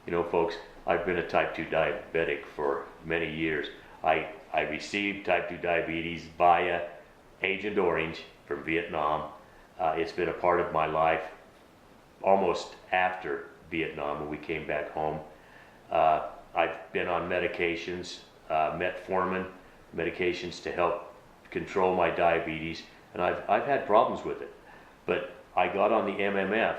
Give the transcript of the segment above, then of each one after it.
You know, folks, I've been a type 2 diabetic for many years. I received type 2 diabetes via Agent Orange from Vietnam. It's been a part of my life almost after Vietnam when we came back home. I've been on medications, metformin medications to help control my diabetes, and I've had problems with it. But I got on the MMF,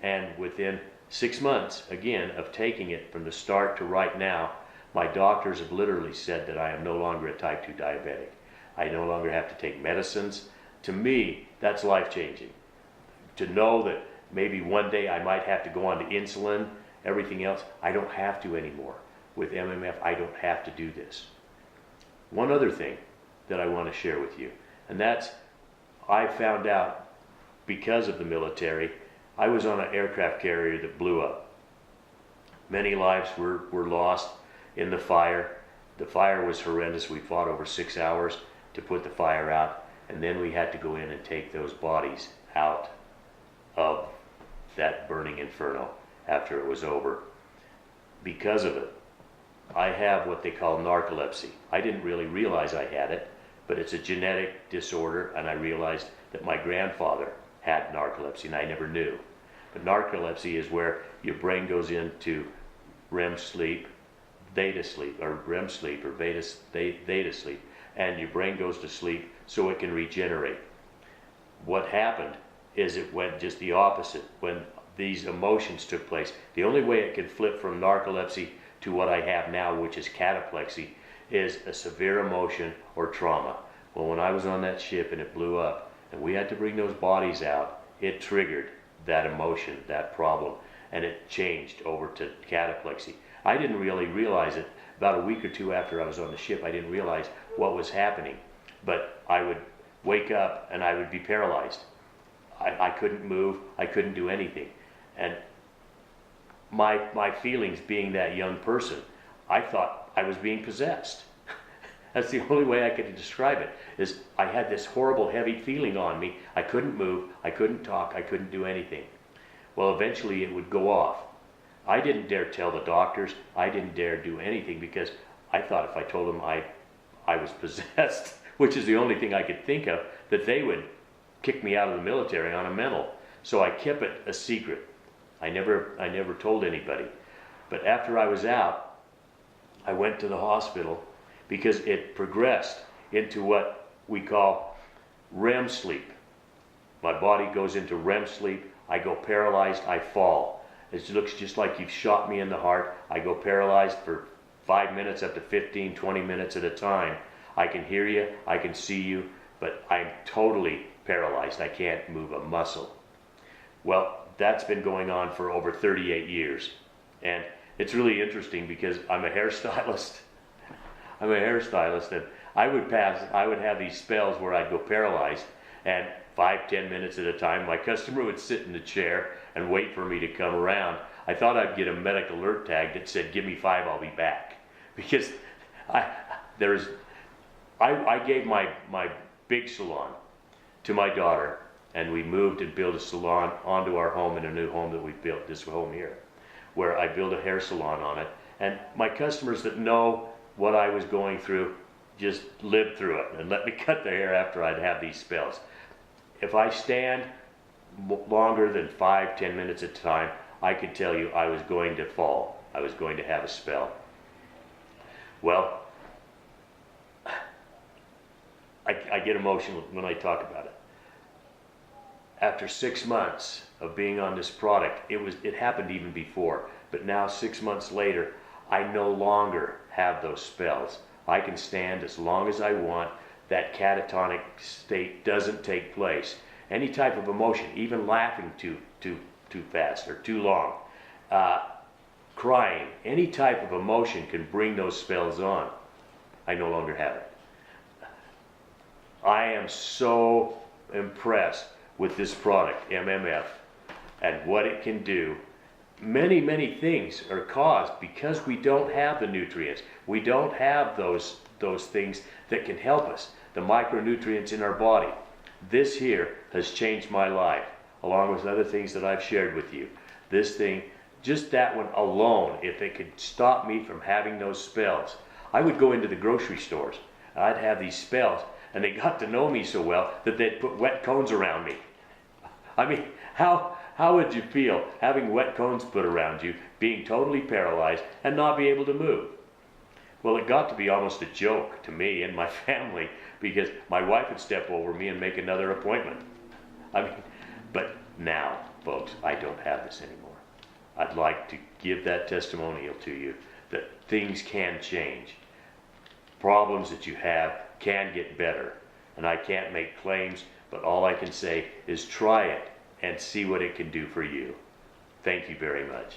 and within 6 months, again, of taking it from the start to right now, my doctors have literally said that I am no longer a type 2 diabetic. I no longer have to take medicines. To me, that's life-changing. To know that maybe one day I might have to go on to insulin, everything else, I don't have to anymore. With MMF, I don't have to do this. One other thing that I want to share with you, and that's, I found out because of the military, I was on an aircraft carrier that blew up. Many lives were lost in the fire. The fire was horrendous. We fought over 6 hours to put the fire out, and then we had to go in and take those bodies out of that burning inferno after it was over. Because of it, I have what they call narcolepsy. I didn't really realize I had it, but it's a genetic disorder, and I realized that my grandfather had narcolepsy, and I never knew. But narcolepsy is where your brain goes into REM sleep, theta sleep, or REM sleep, or theta sleep, and your brain goes to sleep so it can regenerate. What happened is it went just the opposite when these emotions took place. The only way it could flip from narcolepsy to what I have now, which is cataplexy, is a severe emotion or trauma. Well, when I was on that ship and it blew up, and we had to bring those bodies out, it triggered that emotion, that problem, and it changed over to cataplexy. I didn't really realize it. About a week or two after I was on the ship, I didn't realize what was happening. But I would wake up and I would be paralyzed. I couldn't move, I couldn't do anything. And my feelings, being that young person, I thought I was being possessed. That's the only way I could describe it, is I had this horrible heavy feeling on me. I couldn't move, I couldn't talk, I couldn't do anything. Well, eventually it would go off. I didn't dare tell the doctors, I didn't dare do anything, because I thought if I told them I was possessed, which is the only thing I could think of, that they would kick me out of the military on a mental. So I kept it a secret. I never told anybody. But after I was out, I went to the hospital because it progressed into what we call REM sleep. My body goes into REM sleep, I go paralyzed, I fall. It looks just like you've shot me in the heart. I go paralyzed for 5 minutes up to 15, 20 minutes at a time. I can hear you, I can see you, but I'm totally paralyzed. I can't move a muscle. Well, that's been going on for over 38 years. And it's really interesting because I'm a hairstylist. I'm a hairstylist, and I would have these spells where I'd go paralyzed, and 5-10 minutes at a time, my customer would sit in the chair and wait for me to come around. I thought I'd get a medical alert tag that said, "Give me 5, I'll be back." Because I gave my big salon to my daughter, and we moved and built a salon onto our home in a new home that we built, this home here, where I built a hair salon on it. And my customers that know what I was going through just lived through it and let me cut their hair after I'd have these spells. If I stand longer than 5-10 minutes at a time, I could tell you I was going to fall. I was going to have a spell. Well, I get emotional when I talk about it. After 6 months of being on this product, it happened even before, but now 6 months later, I no longer have those spells. I can stand as long as I want. That catatonic state doesn't take place. Any type of emotion, even laughing too fast or too long, crying, any type of emotion can bring those spells on. I no longer have it. I am so impressed with this product, MMF, and what it can do. Many, many things are caused because we don't have the nutrients. We don't have those things that can help us, the micronutrients in our body. This here has changed my life, along with other things that I've shared with you. This thing just that one alone, if it could stop me from having those spells. I would go into the grocery stores, and I'd have these spells, and they got to know me so well that they'd put wet cones around me. I mean, how would you feel having wet cones put around you, being totally paralyzed, and not be able to move? Well, it got to be almost a joke to me and my family, because my wife would step over me and make another appointment. I mean, but now, folks, I don't have this anymore. I'd like to give that testimonial to you that things can change. Problems that you have can get better. And I can't make claims, but all I can say is try it and see what it can do for you. Thank you very much.